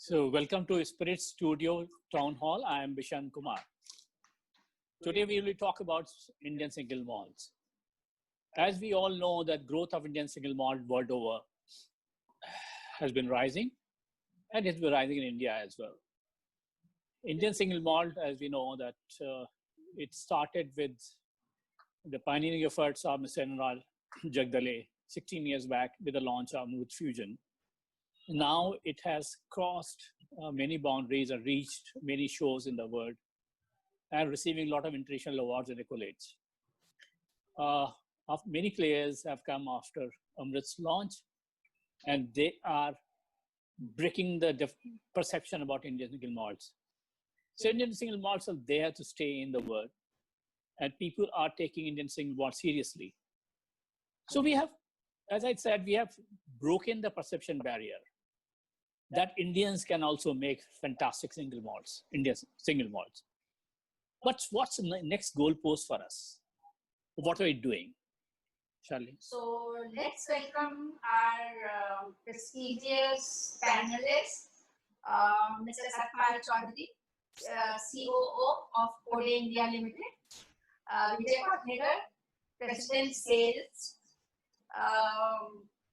So, welcome to Spirit Studio Town Hall. I am Bishan Kumar. Today, we will talk about Indian single malts. As we all know, that growth of Indian single malt world over has been rising, and it's been rising in India as well. Indian single malt, as we know, that it started with the pioneering efforts of Mr. Anurag Jagdale 16 years back with the launch of Amrut Fusion. Now it has crossed many boundaries and reached many shows in the world and receiving a lot of international awards and accolades. Many players have come after Amrit's launch, and they are breaking the perception about Indian single malts. So Indian single malts are there to stay in the world, and people are taking Indian single malt seriously. So we have, as I said, we have broken the perception barrier that Indians can also make fantastic single malts, Indian single malts. But what's the next goalpost for us? What are we doing, Charlie? So let's welcome our prestigious panelist, Mr. Satpal Chaudhary, COO of Code India Limited, Vijay Patnegar, President Sales,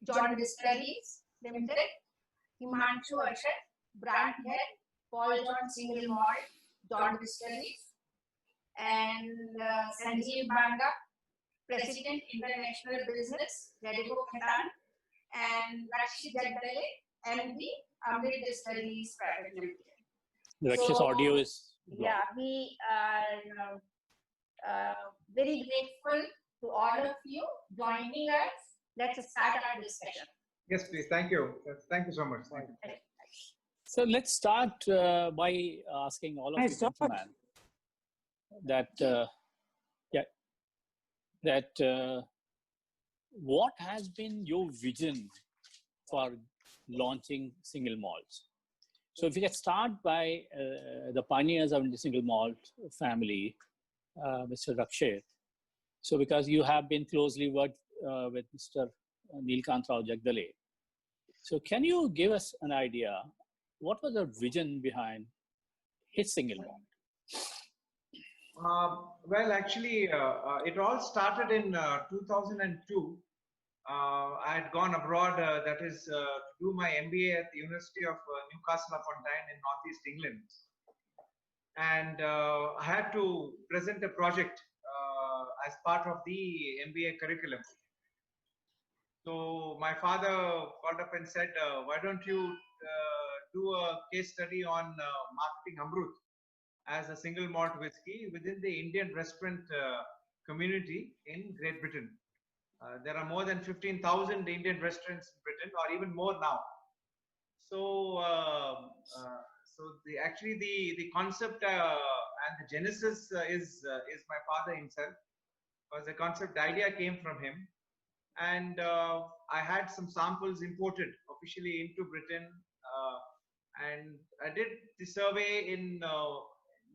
John Distilleries Limited, Himanshu Ashar, Brand Head, Paul John Single Malt, John Distilleries, and Sanjeev Banga, President International Business, Radico Khaitan, and Rakshit Jagdale, MD, Amrit Distilleries Private Limited. Rakshit's audio is blocked. Yeah, we are very grateful to all of you joining us. Let's start our discussion. Yes, please. Thank you. Thank you so much. Thank you. So let's start by asking all of you gentlemen that what has been your vision for launching single malts? So if we can start by the pioneers of the single malt family, Mr. Rakshit. So because you have been closely worked with Mr. Neelkant Rao Jagdale. So can you give us an idea, what was the vision behind his single malt? Well, actually, it all started in 2002. I had gone abroad, that is, to do my MBA at the University of Newcastle upon Tyne in Northeast England. And I had to present a project as part of the MBA curriculum. So my father called up and said, why don't you do a case study on marketing Amrut as a single malt whiskey within the Indian restaurant community in Great Britain. There are more than 15,000 Indian restaurants in Britain, or even more now. So, actually the concept and the genesis is my father himself, because the concept idea came from him. And I had some samples imported officially into Britain, and I did the survey in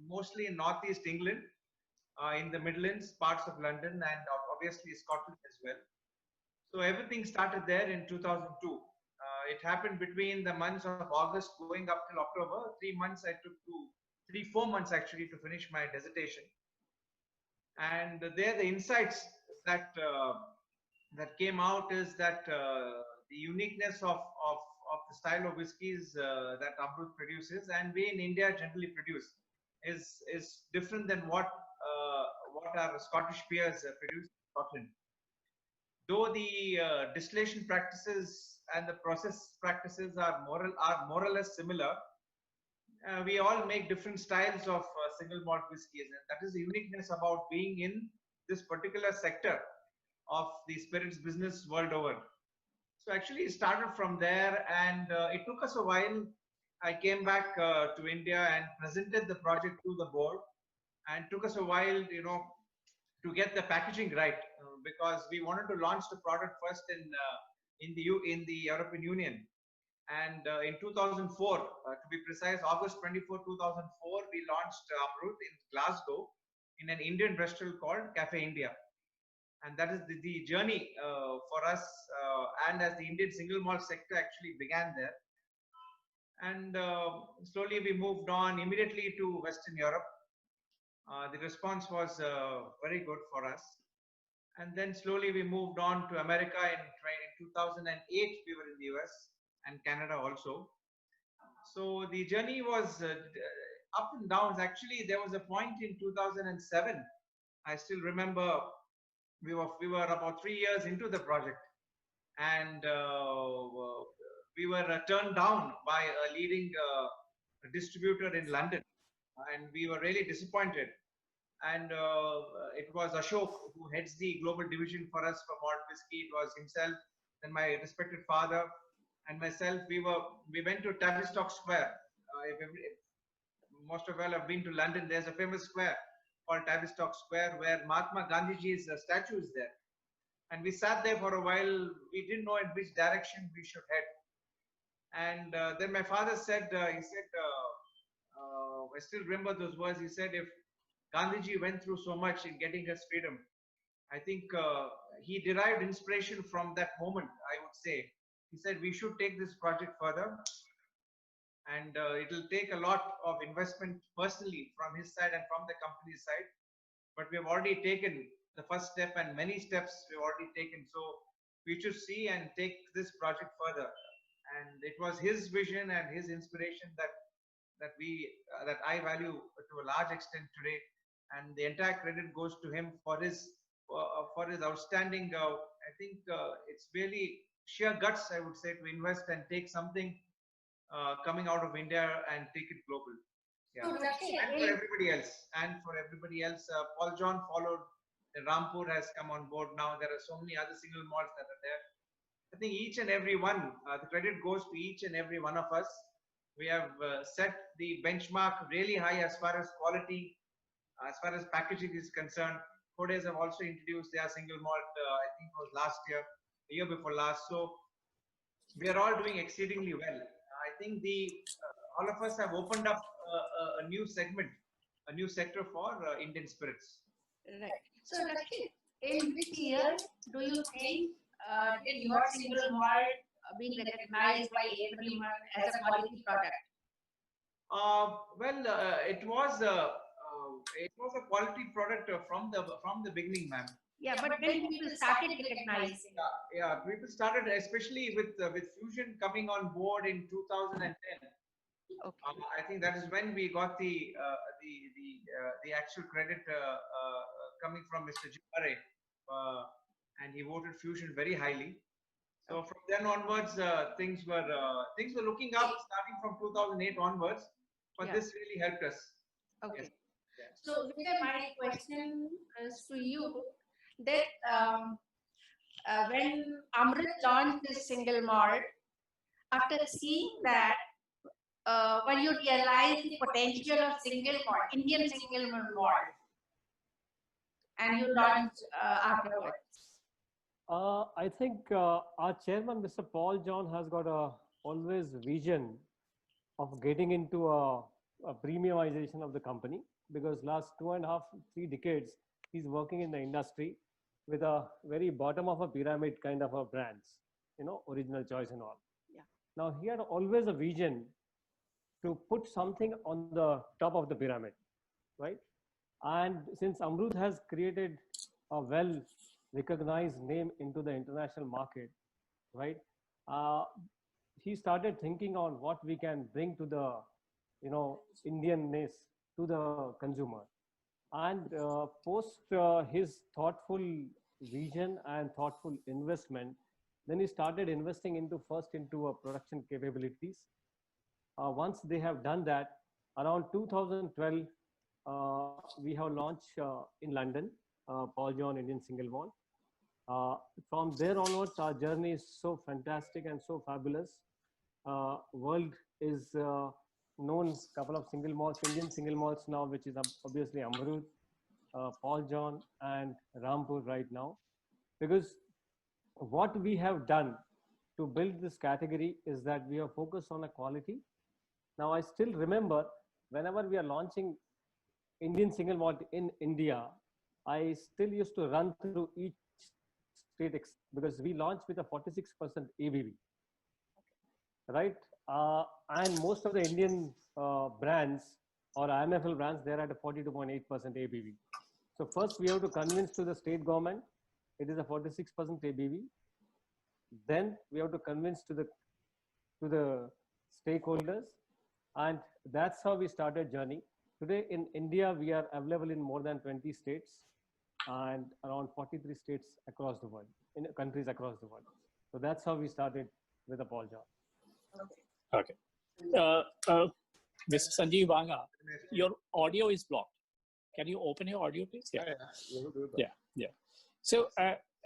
mostly in Northeast England, in the Midlands, parts of London, and obviously Scotland as well. So everything started there in 2002. It happened between the months of August going up till October. 3 months I took to 4 months actually to finish my dissertation. And there the insights that that came out is that the uniqueness of the style of whiskies that Amrut produces, and we in India generally produce, is different than what our Scottish peers produce in Scotland. Though the distillation practices and the process practices are more or less similar, we all make different styles of single malt whiskies, and that is the uniqueness about being in this particular sector of the spirits business world over. So actually it started from there, and it took us a while. I came back to India and presented the project to the board, and took us a while, to get the packaging right, because we wanted to launch the product first in the European Union. And in 2004, to be precise, August 24, 2004, we launched Amrut in Glasgow in an Indian restaurant called Cafe India. And that is the journey for us, and as the Indian single malt sector actually began there. And slowly we moved on immediately to Western Europe. The response was very good for us. And then slowly we moved on to America. In 2008, we were in the US and Canada also. So the journey was up and downs. Actually, there was a point in 2007. I still remember we were about 3 years into the project, and we were turned down by a leading distributor in London, and we were really disappointed. And it was Ashok who heads the global division for us for malt whiskey. It was himself, then my respected father, and myself. We went to Tavistock Square. If most of you have been to London, there's a famous square called Tavistock Square where Mahatma Gandhiji's statue is there. And we sat there for a while. We didn't know in which direction we should head. And then my father said, I still remember those words. He said, if Gandhiji went through so much in getting us freedom, I think he derived inspiration from that moment, I would say. He said, we should take this project further. And it'll take a lot of investment personally from his side and from the company's side. But we've already taken the first step, and many steps we've already taken. So we should see and take this project further. And it was his vision and his inspiration that I value to a large extent today. And the entire credit goes to him for his outstanding. I think it's really sheer guts, I would say, to invest and take something coming out of India and take it global. Yeah. So, Rakshit, And for everybody else, Paul John followed. Rampur has come on board now. There are so many other single malts that are there. I think each and every one, the credit goes to each and every one of us. We have set the benchmark really high as far as quality, as far as packaging is concerned. Codes have also introduced their single malt, I think it was last year, the year before last. So we are all doing exceedingly well. I think all of us have opened up a new segment, a new sector for Indian spirits. right. So, Rakshit, in which year do you think did your single malt being recognized by AWM as a quality product? It was a quality product from the beginning, ma'am. Yeah, but when people started recognizing. Yeah, people started, especially with Fusion coming on board in 2010. Okay. I think that is when we got the actual credit coming from Mr. Jibare, and he voted Fusion very highly. So from then onwards, things were looking up starting from 2008 onwards. But this really helped us. Okay. Yes. Yeah. So, Vijay, my question is to you that when Amrit launched this single malt, after seeing that, when you realize the potential of single malt, Indian single malt, and you launched afterwards. I think our chairman, Mr. Paul John, has got always vision of getting into a premiumization of the company, because last 2.5, 3 decades, he's working in the industry with a very bottom of a pyramid kind of a brands, Original Choice and all. Yeah. Now he had always a vision to put something on the top of the pyramid, right? And since Amrut has created a well-recognized name into the international market, right? He started thinking on what we can bring to the, Indianness to the consumer. And post his thoughtful vision and thoughtful investment, then he started investing into production capabilities. Once they have done that, around 2012, we have launched in London, Paul John Indian Single Malt. From there onwards, our journey is so fantastic and so fabulous. World is known couple of single malts, Indian single malts now, which is obviously Amrut, Paul John, and Rampur right now. Because what we have done to build this category is that we are focused on a quality. Now, I still remember whenever we are launching Indian single malt in India, I still used to run through each state because we launched with a 46% ABV, right? And most of the Indian brands or IMFL brands, they're at a 42.8% ABV. So first we have to convince to the state government, it is a 46% ABV. Then we have to convince to the stakeholders, and that's how we started journey. Today in India, we are available in more than 20 states and around 43 states across the world, in countries across the world. So that's how we started with the Paul John. Okay. Mr. Sanjeev Vanga, your audio is blocked. Can you open your audio, please? Yeah. Yeah. So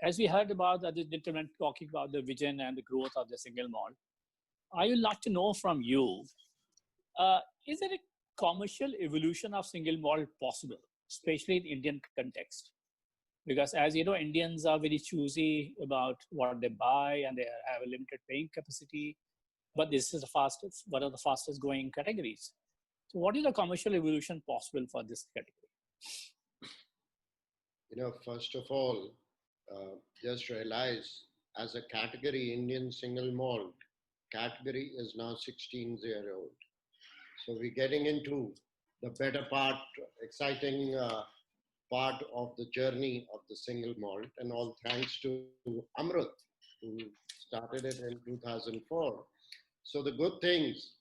as we heard about the gentleman talking about the vision and the growth of the single malt, I would like to know from you, is there a commercial evolution of single malt possible, especially in Indian context? Because as you know, Indians are very choosy about what they buy and they have a limited paying capacity, but this is one of the fastest growing categories. So what is the commercial evolution possible for this category? First of all, just realize as a category, Indian single malt category is now 16-year-old. So we're getting into the better part, exciting part of the journey of the single malt, and all thanks to Amrut, who started it in 2004. So the good things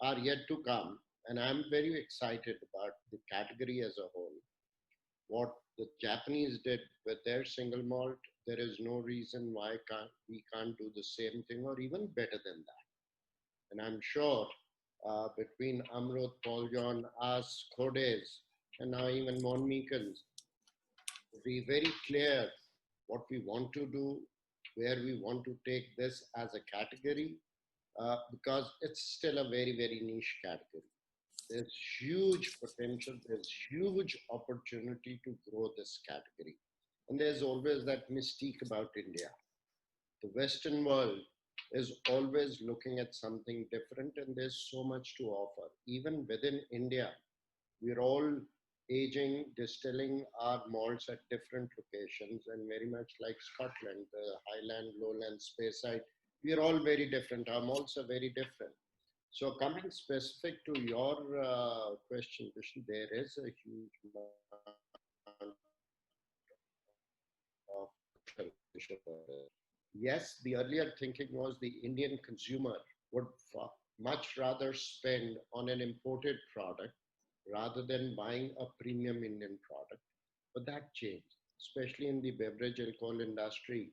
are yet to come, and I'm very excited about the category as a whole. What the Japanese did with their single malt, there is no reason why we can't do the same thing or even better than that. And I'm sure between Amrut, Paul John, us, Codes, and now even Monmeekans, be very clear what we want to do, where we want to take this as a category, because it's still a very, very niche category. There's huge potential, there's huge opportunity to grow this category. And there's always that mystique about India. The Western world is always looking at something different, and there's so much to offer. Even within India, we're all aging, distilling our malts at different locations, and very much like Scotland, the Highland, Lowland, Speyside, we're all very different. Our malts are very different. So coming specific to your question, Vishnu, there is a huge amount of yes, the earlier thinking was the Indian consumer would much rather spend on an imported product rather than buying a premium Indian product. But that changed, especially in the beverage alcohol industry.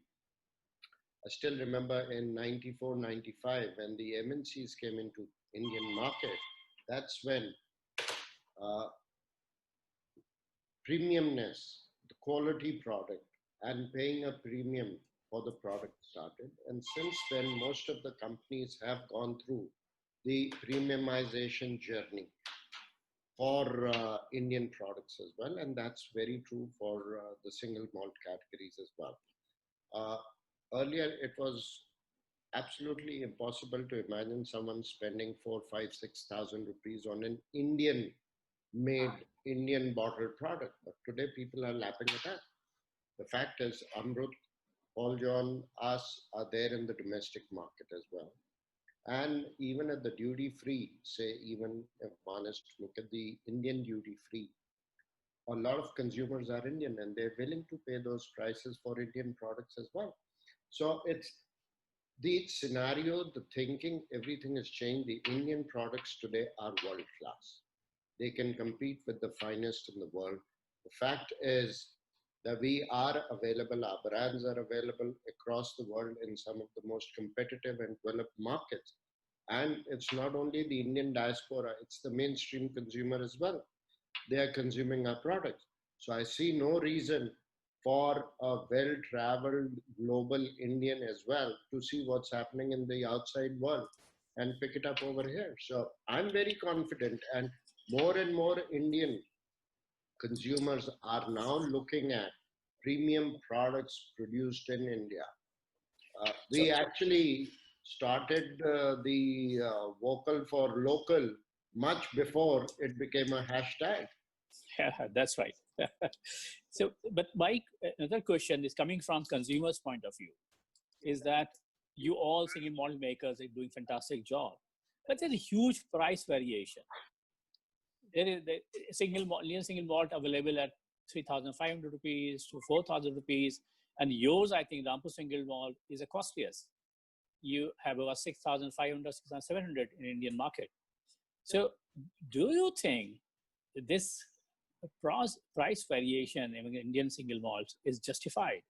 I still remember in 94, 95, when the MNCs came into Indian market, that's when premiumness, the quality product, and paying a premium for the product started. And since then, most of the companies have gone through the premiumization journey for Indian products as well. And that's very true for the single malt categories as well. Earlier, it was absolutely impossible to imagine someone spending 4,000, 5,000, 6,000 rupees on an Indian-made, Indian bottled product. But today, people are lapping it up. The fact is, Amrut, Paul John, us are there in the domestic market as well. And even at the duty-free, say, even if one is to look at the Indian duty-free, a lot of consumers are Indian and they're willing to pay those prices for Indian products as well. So it's the scenario, the thinking, everything has changed. The Indian products today are world class. They can compete with the finest in the world. The fact is that we are available, our brands are available across the world in some of the most competitive and developed markets. And it's not only the Indian diaspora, it's the mainstream consumer as well. They are consuming our products. So I see no reason for a well-traveled global Indian as well to see what's happening in the outside world and pick it up over here. So I'm very confident, and more Indian consumers are now looking at premium products produced in India. We actually started the vocal for local much before it became a hashtag. Yeah, that's right. So, but Mike, another question is coming from consumers' point of view, is that you all single malt makers are doing fantastic job. but there's a huge price variation. There is the Indian single malt available at 3,500 rupees to 4,000 rupees. And yours, I think, Rampur single malt is the costliest. You have about 6,500, 6,700 in Indian market. So do you think this price variation in Indian single malts is justified?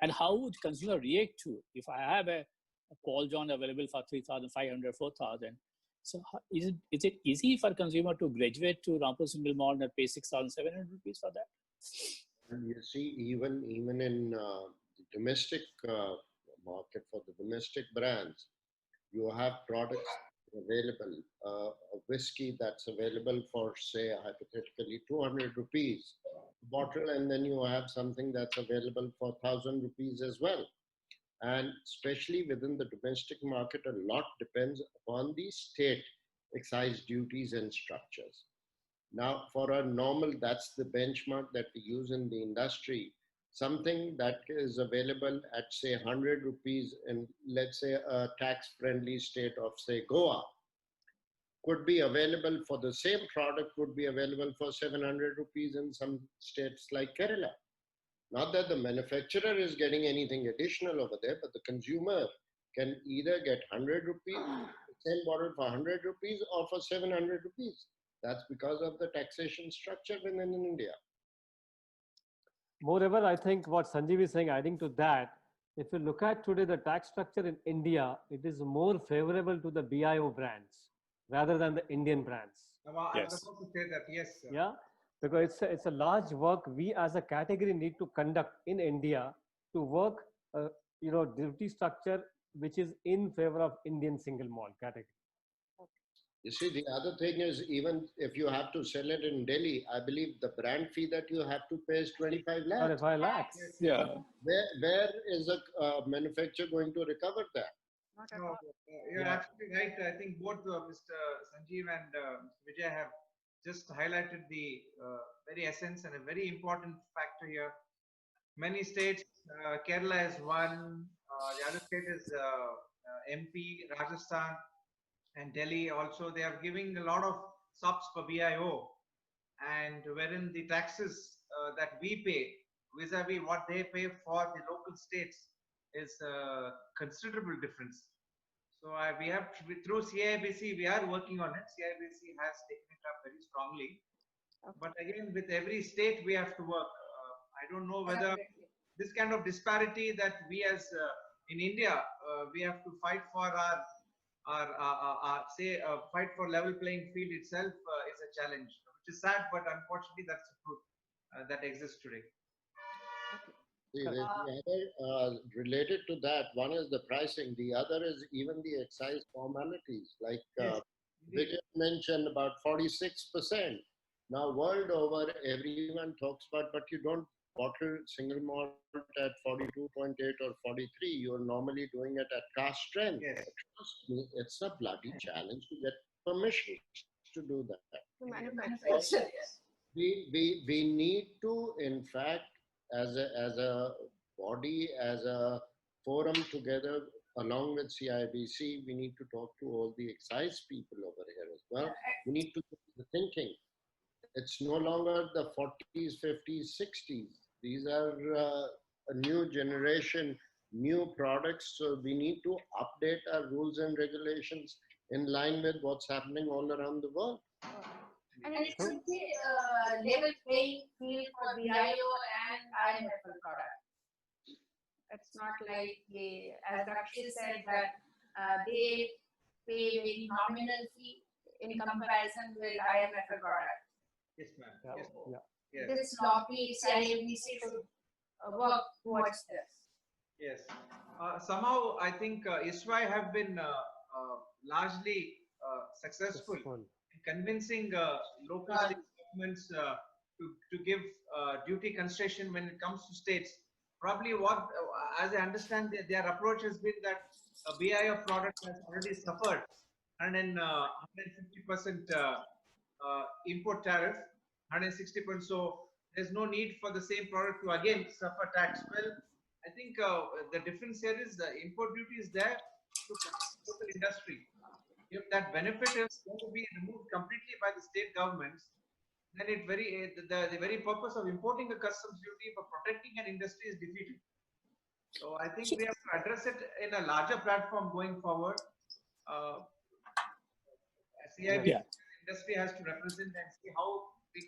And how would consumer react to if I have a Paul John available for 3,500, 4,000? So is it easy for consumer to graduate to Rampur single malt and pay 6,700 rupees for that? And you see, even in the domestic market for the domestic brands, you have products available, a whiskey that's available for, say, hypothetically 200 rupees bottle, and then you have something that's available for 1,000 rupees as well. And especially within the domestic market, a lot depends upon the state excise duties and structures. Now, for a normal, that's the benchmark that we use in the industry. Something that is available at, say, 100 rupees in, let's say, a tax-friendly state of, say, Goa, could be available for the same product, could be available for 700 rupees in some states like Kerala. Not that the manufacturer is getting anything additional over there, but the consumer can either get 100 rupees, same bottle for 100 rupees or for 700 rupees. That's because of the taxation structure within India. Moreover, I think what Sanjeev is saying, adding to that, if you look at today the tax structure in India, it is more favorable to the BIO brands rather than the Indian brands. I was about to say that, yes. Sir. Yeah, because it's a large work we as a category need to conduct in India to work, duty structure which is in favor of Indian single malt category. You see, the other thing is, even if you have to sell it in Delhi, I believe the brand fee that you have to pay is 25 lakhs. 25 lakhs. Yeah. Where is a manufacturer going to recover that? No, you're absolutely right. I think both Mr. Sanjeev and Mr. Vijay have just highlighted the very essence and a very important factor here. Many states, Kerala is one, the other state is MP, Rajasthan, and Delhi also. They are giving a lot of subs for BIO, and wherein the taxes that we pay vis-a-vis what they pay for the local states is a considerable difference. So we have through CIABC, we are working on it. CIABC has taken it up very strongly. Okay. But again, with every state, we have to work. I don't know whether this kind of disparity that we as in India, we have to fight for fight for level playing field itself is a challenge, which is sad, but unfortunately that's the truth that exists today. See, the other related to that, one is the pricing, the other is even the excise formalities, like Vijay mentioned about 46%. Now, world over, everyone talks about, but you don't bottle single malt at 42.8 or 43. You're normally doing it at cask strength. Yes. Trust me, it's a bloody challenge to get permission to do that. To manufacture. We need to, in fact, as a body, as a forum together, along with CIBC, we need to talk to all the excise people over here as well. We need to do the thinking. It's no longer the 40s, 50s, 60s. These are a new generation, new products. So we need to update our rules and regulations in line with what's happening all around the world. And it should be level playing field for BIO and IMFL product. It's not like, as Rakshit said, that they pay very nominal fee in comparison with IMFL product. Yes, ma'am. Yeah. Yes. This lobby, CIABC should work towards this. Yes. Somehow, I think ISWAI have been largely successful in convincing local state governments to give duty concession when it comes to states. Probably what, as I understand, their approach has been that a BIO product has already suffered 150% import tariff, 160%. So there's no need for the same product to again suffer tax. Well, I think the difference here is the import duty is there to the local industry. if that benefit is going to be removed completely by the state governments, then the very purpose of importing a customs duty for protecting an industry is defeated. So I think So, we have to address it in a larger platform going forward. Uh, CIB yeah. industry has to represent and see how we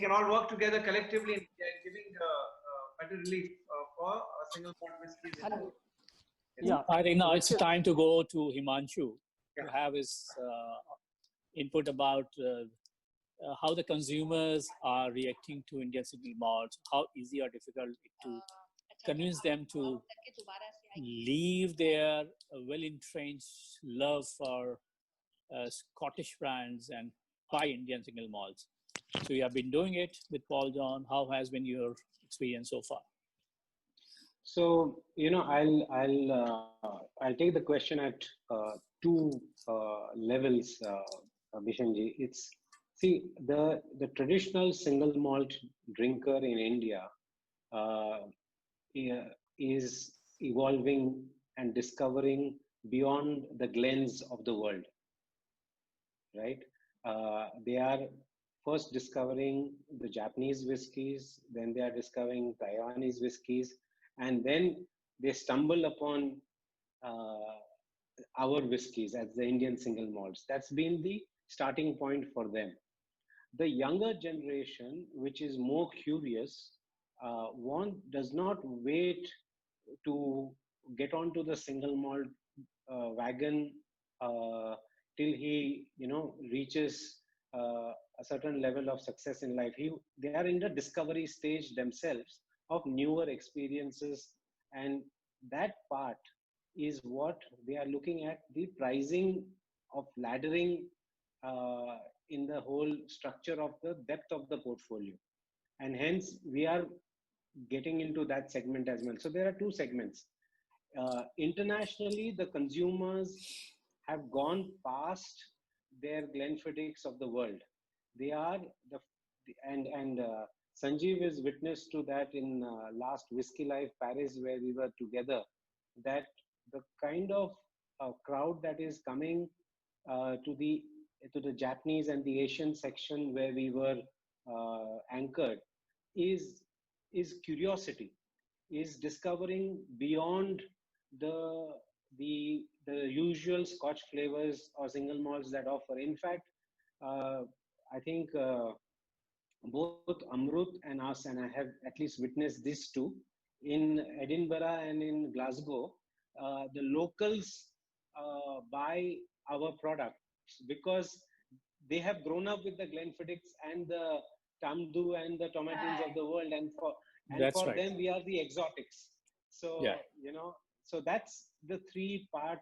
can all work together collectively in giving better relief for single malt whiskies. Yeah. I think now it's time to go to Himanshu Yeah. to have his input about how the consumers are reacting to Indian single malts, how easy or difficult it to convince them to leave their well-entrenched love for Scottish brands and buy Indian single malts. So you have been doing it with Paul John. How has been your experience so far? So I'll take the question at two levels, Bishanji. It's the traditional single malt drinker in India is evolving and discovering beyond the glens of the world, right? They are first discovering the Japanese whiskies, then they are discovering Taiwanese whiskies, and then they stumble upon our whiskies as the Indian single malts. That's been the starting point for them. The younger generation, which is more curious, does not wait to get onto the single malt wagon till he reaches a certain level of success in life. They are in the discovery stage themselves of newer experiences, and that part is what they are looking at, the pricing of laddering in the whole structure of the depth of the portfolio, and hence we are getting into that segment as well. So there are two segments. Internationally, the consumers have gone past their Glenfiddichs of the world. They are and Sanjeev is witness to that in last Whisky Life Paris, where we were together, that the kind of crowd that is coming to the Japanese and the Asian section where we were anchored is curiosity, is discovering beyond the usual Scotch flavors or single malts that offer. In fact, I think both Amrut and us, and I have at least witnessed this too, in Edinburgh and in Glasgow, the locals buy our products because they have grown up with the Glenfiddichs and the Tamdhu and the Tomatins of the world, and for Right. them we are the exotics. So Yeah. So that's the three part.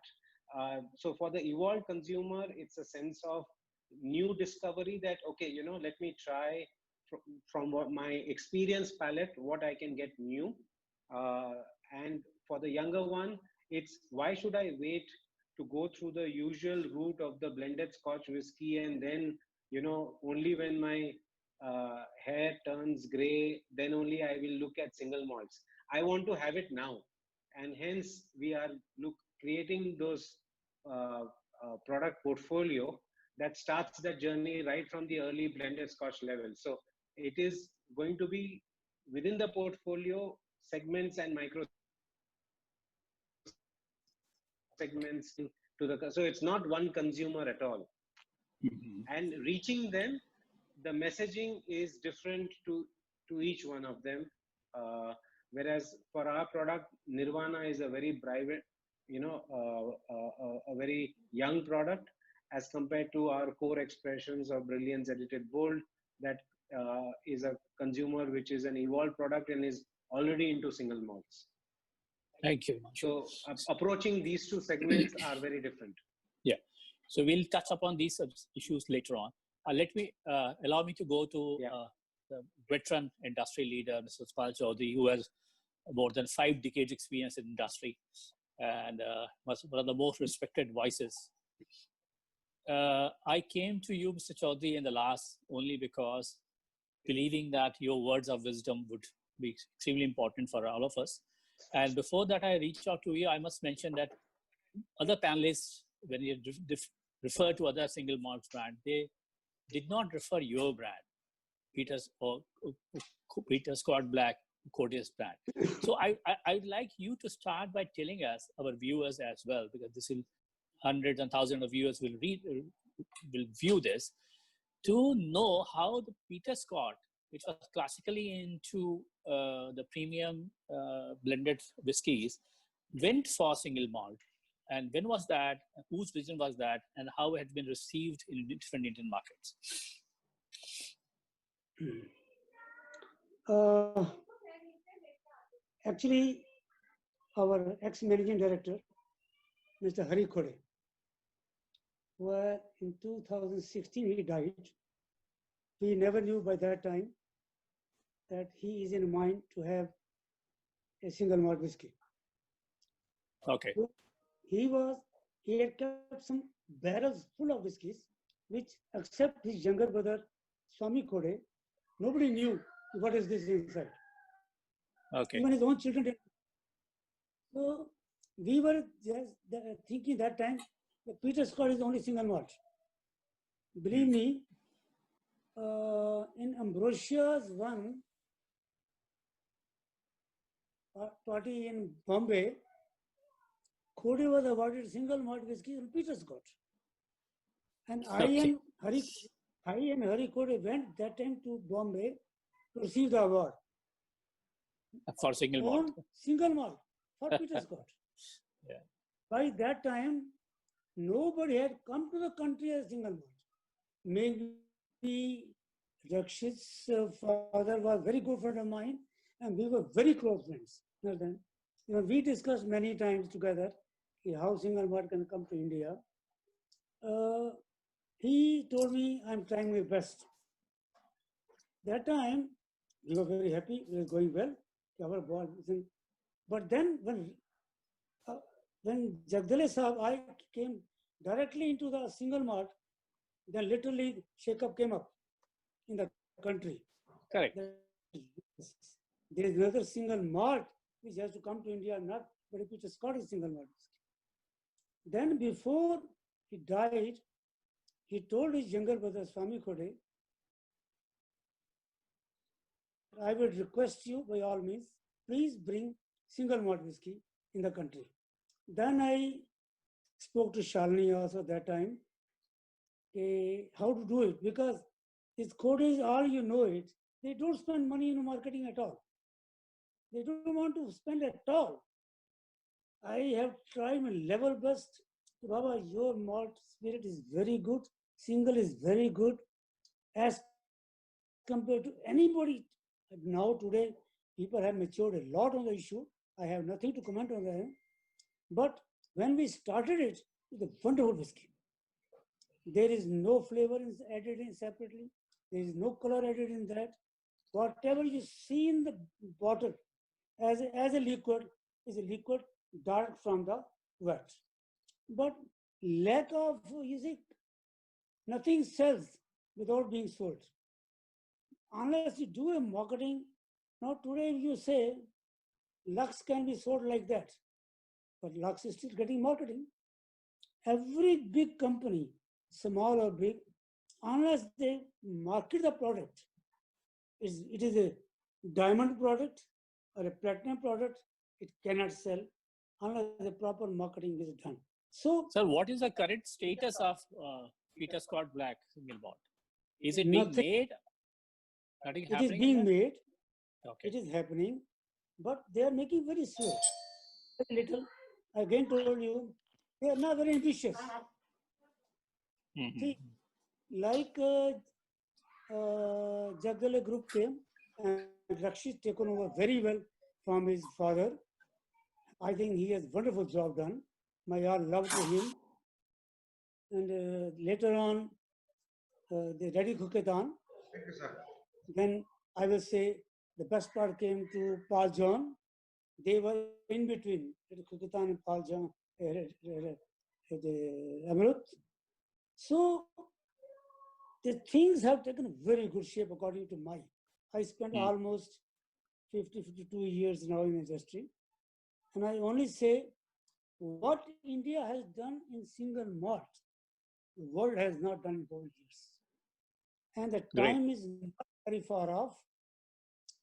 So for the evolved consumer, it's a sense of new discovery that, okay, let me try from what my experience palette, what I can get new. And for the younger one, it's why should I wait to go through the usual route of the blended Scotch whiskey, and then only when my hair turns gray, then only I will look at single malts. I want to have it now, and hence we are creating those product portfolio that starts the journey right from the early blended Scotch level. So it is going to be within the portfolio segments and micro segments to the, so it's not one consumer at all. And reaching them, the messaging is different to each one of them. Whereas for our product, Nirvana is a very private, a very young product as compared to our core expressions of Brilliance Edited Bold, that is a consumer which is an evolved product and is already into single malts. Thank you. So approaching these two segments are very different. Yeah. So we'll touch upon these issues later on. Allow me to go to the veteran industry leader, Mr. Spal Chaudhary, who has more than 5 decades experience in industry and was one of the most respected voices. I came to you, Mr. Chaudhary, in the last only because believing that your words of wisdom would be extremely important for all of us. And before that, I reached out to you. I must mention that other panelists, when you refer to other single malt brand, they did not refer your brand, Peter's or Peter Scott Black Courtiers brand. So I'd like you to start by telling us, our viewers as well, because this will hundreds and thousands of viewers will view this, to know how the Peter Scott, which was classically into the premium blended whiskies, went for single malt. And when was that? Whose vision was that? And how it had been received in different Indian markets? Actually, our ex-managing director, Mr. Hari Khode, where in 2016 he died. We never knew by that time that he is in mind to have a single malt whiskey. Okay. So he had kept some barrels full of whiskies, which, except his younger brother, Swami Khode, nobody knew what is this inside. Okay. Even his own children didn't. So we were just thinking that time that Peter Scott is only single malt. Believe me, in Ambrosia's one party in Bombay, Khode was awarded single malt whiskey and Peter Scott. And I and Hari Khode went that time to Bombay to receive the award. For single malt. Single malt for Peter Scott. Yeah. By that time, nobody had come to the country as single malt. Maybe Rakshit's father was a very good friend of mine, and we were very close friends. We discussed many times together how single malt can come to India. He told me, I'm trying my best. That time, we were very happy, we were going well. But then when Jagdale Sahab, I came directly into the single malt, then literally shake-up came up in the country. Correct. There is another single malt which has to come to India, not very Peter Scott is single malt. Then before he died, he told his younger brother Swami Khode, I would request you by all means, please bring single malt whiskey in the country. Then I spoke to Shalini also that time, how to do it, because these Khodes, all you know it, they don't spend money in marketing at all. They don't want to spend at all. I have tried my level best. Baba, your malt spirit is very good. Single is very good as compared to anybody. Now today, people have matured a lot on the issue. I have nothing to comment on that. But when we started it, it's a wonderful whiskey. There is no flavor added in separately. There is no color added in that. Whatever you see in the bottle as a liquid is a liquid dark from the wet. But lack of, nothing sells without being sold. Unless you do a marketing, now today you say Lux can be sold like that, but Lux is still getting marketing. Every big company, small or big, unless they market the product, it is a diamond product or a platinum product, it cannot sell unless the proper marketing is done. So, sir, what is the current status of Peter Scott Black single malt? Is it being made? It is being made. Okay. It is happening, but they are making very slow, very little. I again told you, they are not very ambitious. See, like Jagdale Group came and Rakshit taken over very well from his father. I think he has wonderful job done. My all love to him. And later on, the Ready Kuketan. Thank you, sir. Then I will say the best part came to Paul John. They were in between Kuketan and Paul John, Amrut. So the things have taken very good shape according to my. I spent almost 52 years now in the industry. And I only say What India has done in single malt, the world has not done in 4 years. And the Great. time is not very far off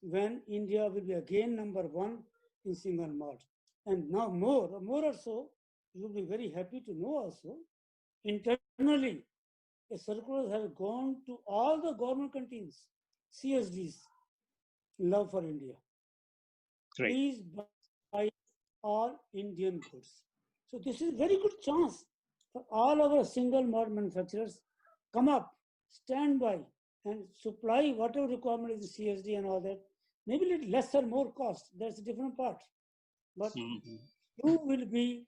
when India will be again number one in single malt. And now more or so, you will be very happy to know also, internally, a circular has gone to all the government canteens, CSDs, love for India. Great. Please buy all Indian goods. So this is very good chance for all our single malt manufacturers. Come up, stand by, and supply whatever requirement is the CSD and all that. Maybe little less or more cost. That's a different part. But Mhm. you will be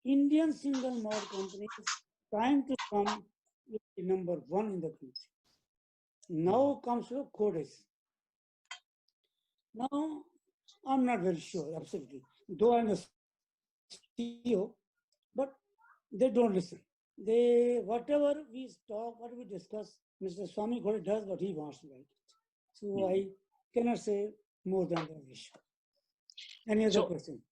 Indian single malt companies trying to come with the number one in the country. Now comes to codes. Now, I'm not very sure, absolutely. Though I'm a CEO, but they don't listen. They, whatever we talk, what we discuss, Mr. Swami Ghode does what he wants to write. So I cannot say more than that issue. Any other So- question?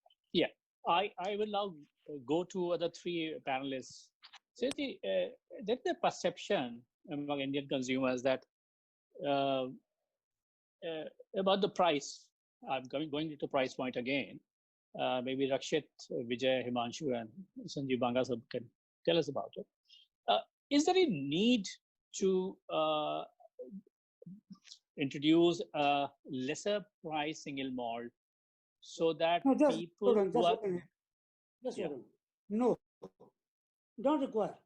I will now go to other three panelists. So there's the perception among Indian consumers that uh, about the price. I'm going to the price point again. Maybe Rakshit, Vijay, Himanshu, and Sanjeev Banga can tell us about it. Is there a need to introduce a lesser price single malt so that No, just people hold on, who just are hold on. Just Yeah. hold on. No, don't require.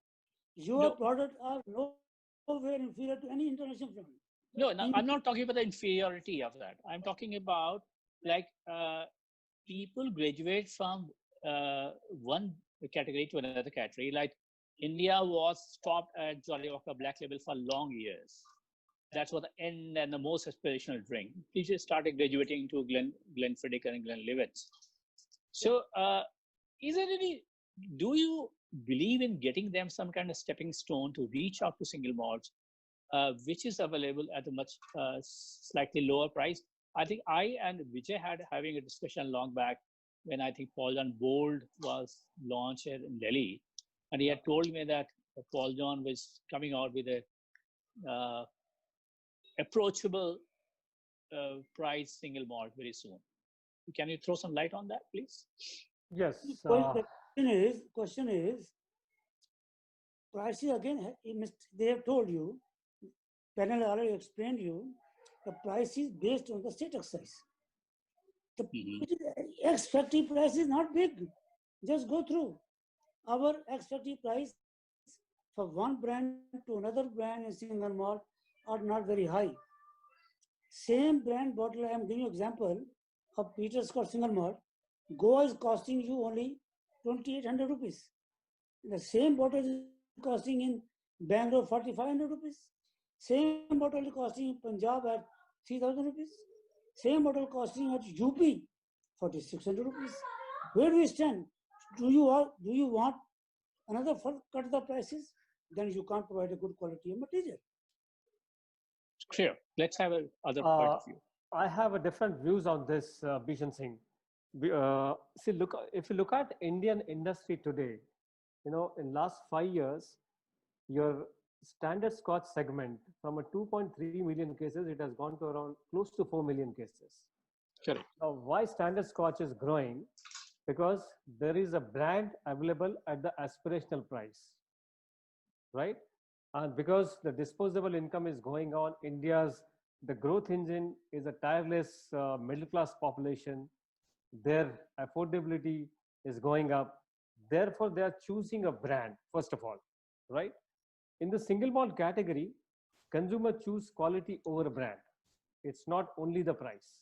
Your No. product are nowhere inferior to any international brand. No, I'm not talking about the inferiority of that. I'm talking about like people graduate from one category to another category. Like India was stopped at Jolly Walker Black Label for long years. That's what the end and the most aspirational drink. People started graduating to Glenfiddich and Glenlivet. So, is there any? Do you believe in getting them some kind of stepping stone to reach out to single malts, which is available at a much slightly lower price? I think I and Vijay having a discussion long back when I think Paul John Bold was launched here in Delhi, and he had told me that Paul John was coming out with a approachable price single malt very soon. Can you throw some light on that, please? Yes. Question is, prices again, they have told you, panel already explained you, the price is based on the state excise. The ex-factory price is not big. Just go through. Our ex-factory price for one brand to another brand in single malt are not very high. Same brand bottle, I am giving you example of Peter Scott single malt. Goa is costing you only 2,800 rupees. The same bottle is costing in Bangalore 4,500 rupees. Same bottle is costing in Punjab at 3,000 rupees. Same bottle costing at UP 4,600 rupees. Where do we stand? Do you want another cut the prices? Then you can't provide a good quality of material. Clear. Let's have a other point of view. I have a different views on this, Bishan Singh. See, if you look at Indian industry today, in last 5 years, your standard Scotch segment from a 2.3 million cases, it has gone to around close to 4 million cases. Correct. Now, why standard Scotch is growing? Because there is a brand available at the aspirational price, right? And because the disposable income is going on, the growth engine is a tireless middle class population. Their affordability is going up. Therefore, they are choosing a brand, first of all, right? In the single malt category, consumer choose quality over brand. It's not only the price,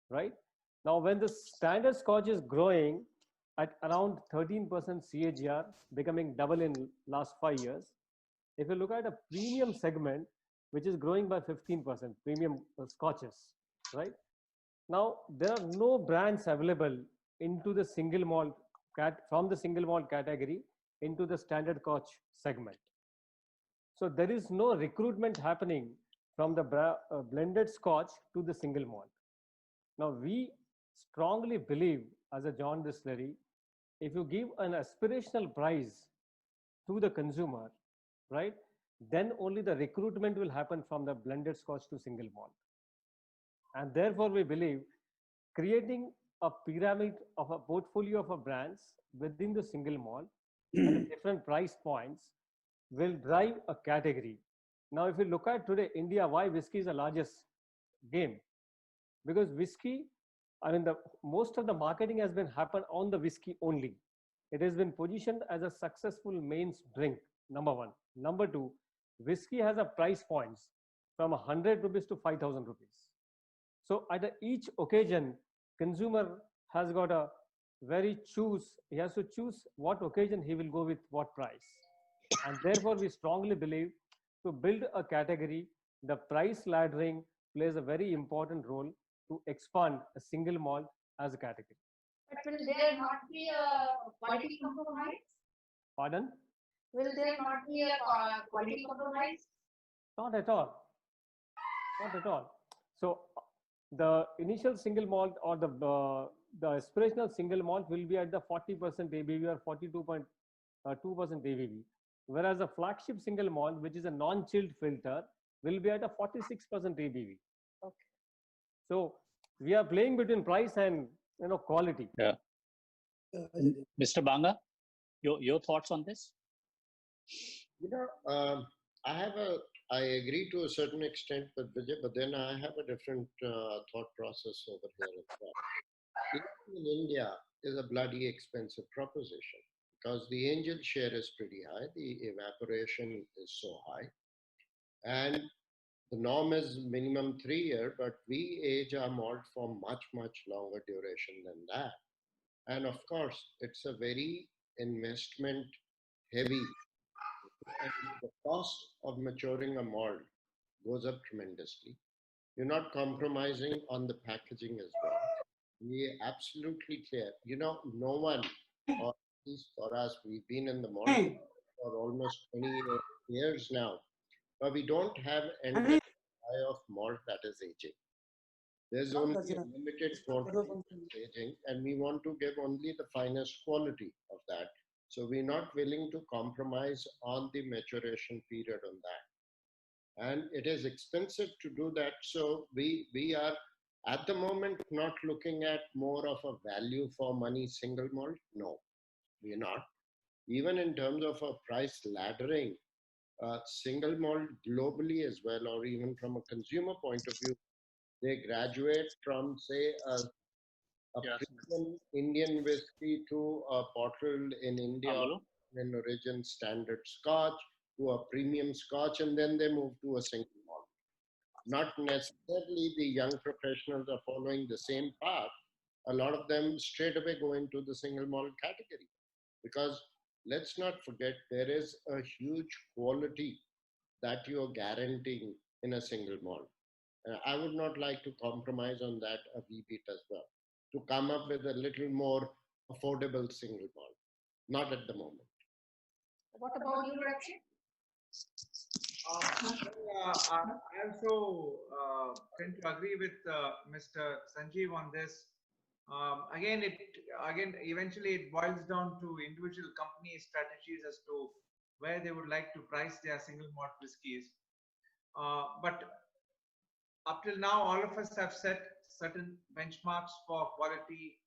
right? Now, when the standard Scotch is growing at around 13% CAGR, becoming double in last 5 years, if you look at a premium segment, which is growing by 15%, premium Scotches, right? Now, there are no brands available into the single malt from the single malt category into the standard Scotch segment. So there is no recruitment happening from the blended Scotch to the single malt. Now, we strongly believe as a John Distillery if you give an aspirational price to the consumer, right, then only the recruitment will happen from the blended scotch to single malt. And therefore, we believe creating a pyramid of a portfolio of a brands within the single malt at different price points will drive a category. Now, if you look at today, India, why whiskey is the largest game? Because whiskey, I mean, most of the marketing has been happened on the whiskey only. It has been positioned as a successful mains drink, number one. Number two, whiskey has a price points from 100 rupees to 5,000 rupees. So at each occasion, consumer has got a he has to choose what occasion he will go with what price. And therefore, we strongly believe to build a category, the price laddering plays a very important role to expand a single malt as a category. But will there not be a quality compromise? Pardon? Will there not be a quality compromise? Not at all. Not at all. So the initial single malt or the aspirational single malt will be at the 40% ABV or 42.2% ABV, whereas the flagship single malt, which is a non-chilled filter, will be at a 46% ABV. Okay. So we are playing between price and quality. Yeah. Mr. Banga, your thoughts on this? I agree to a certain extent with Vijay, but then I have a different thought process over here as well. In India is a bloody expensive proposition because the angel share is pretty high, the evaporation is so high, and the norm is minimum 3 years, but we age our malt for much, much longer duration than that. And of course, it's a very investment heavy. And the cost of maturing a malt goes up tremendously. You're not compromising on the packaging as well. We're absolutely clear. No one, or at least for us, we've been in the malt for almost 20 years now, but we don't have any of malt that is aging. There's only a limited quantity that's aging, and we want to give only the finest quality of that. So we're not willing to compromise on the maturation period on that. And it is expensive to do that. So we are at the moment not looking at more of a value for money single malt. No, we're not. Even in terms of a price laddering, single malt globally as well, or even from a consumer point of view, they graduate from, say, a premium Indian whiskey to a bottled in India in origin standard scotch to a premium scotch, and then they move to a single malt. Not necessarily the young professionals are following the same path. A lot of them straight away go into the single malt category because let's not forget there is a huge quality that you're guaranteeing in a single malt. I would not like to compromise on that a wee bit as well, to come up with a little more affordable single malt. Not at the moment. What about you, Rakshit? I also tend to agree with Mr. Sanjeev on this. Again, eventually it boils down to individual company strategies as to where they would like to price their single malt whiskies. But up till now, all of us have set certain benchmarks for quality,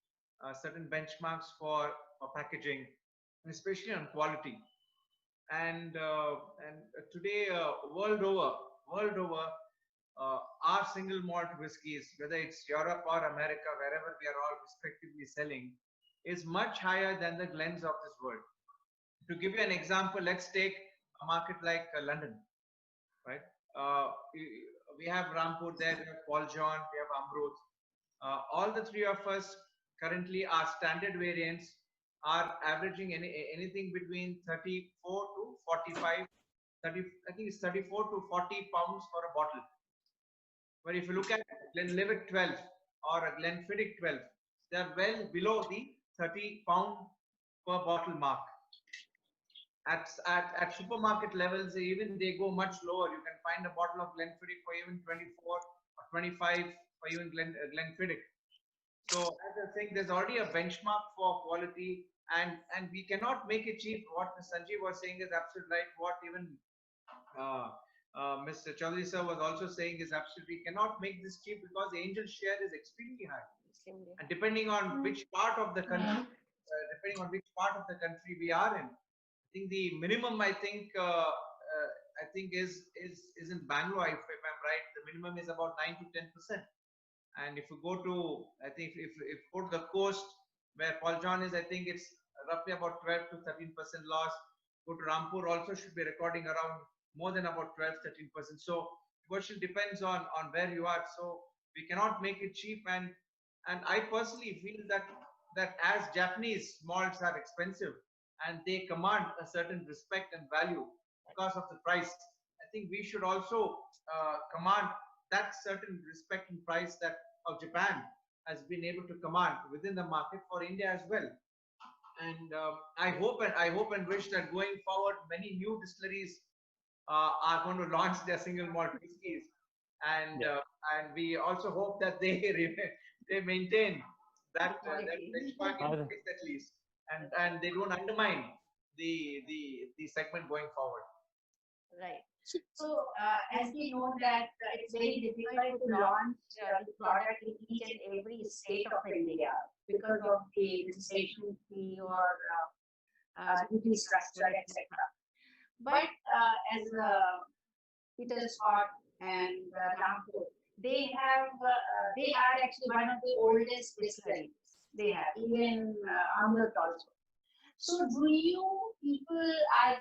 certain benchmarks for packaging, and especially on quality. And today, world over, our single malt whiskies, whether it's Europe or America, wherever we are all respectively selling, is much higher than the Glens of this world. To give you an example, let's take a market like London, right? We have Rampur there, we have Paul John, we have Amrut. All the three of us currently, our standard variants are averaging anything between 34 to 45, I think it's 34 to 40 pounds for a bottle. But if you look at Glenlivet 12 or a Glenfiddich 12, they are well below the 30 pound per bottle mark. At supermarket levels, even they go much lower. You can find a bottle of Glenfiddich for even 24 or 25 for even Glenfiddich. So as I think there's already a benchmark for quality, and we cannot make it cheap. What Sanjeev was saying is absolutely right. What even Mr. Chaudhary sir was also saying is absolutely, cannot make this cheap because the angel share is extremely high. And depending on which part of the country, we are in, I think the minimum, I think is in Bangalore, if I'm right, the minimum is about 9 to 10%. And if you go to, I think if go to the coast where Paul John is, I think it's roughly about 12 to 13% loss. Go to Rampur, also should be recording around more than about 12-13%. So the question depends on where you are. So we cannot make it cheap. And I personally feel that as Japanese malts are expensive and they command a certain respect and value because of the price, I think we should also command that certain respect and price that of Japan has been able to command within the market for India as well. And I hope and wish that going forward, many new distilleries are going to launch their single malt whiskies, and we also hope that they maintain that benchmark in place at least, and they don't undermine the segment going forward. Right. So, as we know that it's very difficult to launch the product in each and every state of India because of the registration fee or duty structure, etc. But as Peter Scott and Rampur, they are actually one of the oldest distilleries. They have even Amrut also. So, do you people are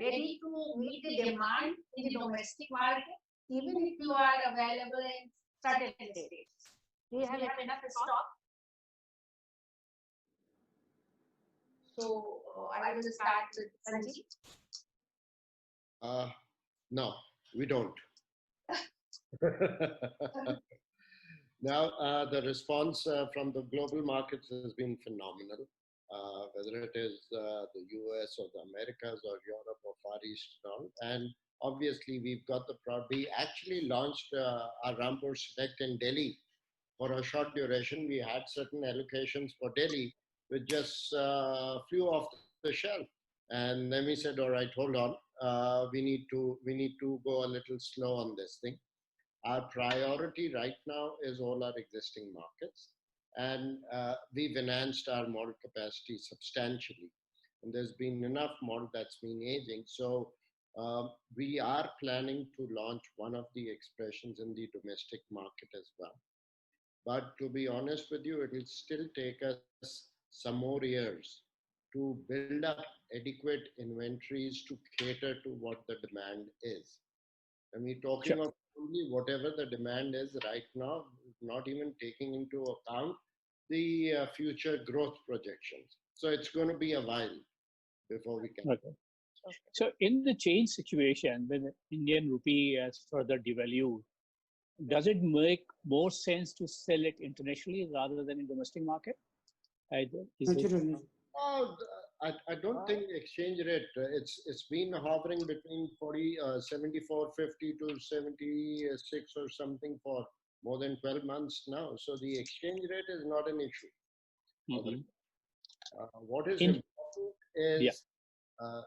ready to meet the demand in the domestic market, even if you are available in certain states? Do you have enough stock? So I will start with Sanjeev. No, we don't. Now, the response from the global markets has been phenomenal. Whether it is the US or the Americas or Europe or Far East and all. And obviously we've got the product. We actually launched our Rampur Select in Delhi for a short duration. We had certain allocations for Delhi, which just flew off the shelf. And then we said, all right, hold on. We need to go a little slow on this thing. Our priority right now is all our existing markets. And we've enhanced our malt capacity substantially. And there's been enough malt that's been aging. So we are planning to launch one of the expressions in the domestic market as well. But to be honest with you, it will still take us some more years to build up adequate inventories to cater to what the demand is. And we're talking of only whatever the demand is right now, not even taking into account the future growth projections. So it's going to be a while before we can. Okay. So in the change situation, when the Indian rupee has further devalued, does it make more sense to sell it internationally rather than in domestic market? Oh, I don't think the exchange rate, it's been hovering between 74.50 to 76 or something for more than 12 months now. So the exchange rate is not an issue. Mm-hmm. What is important is,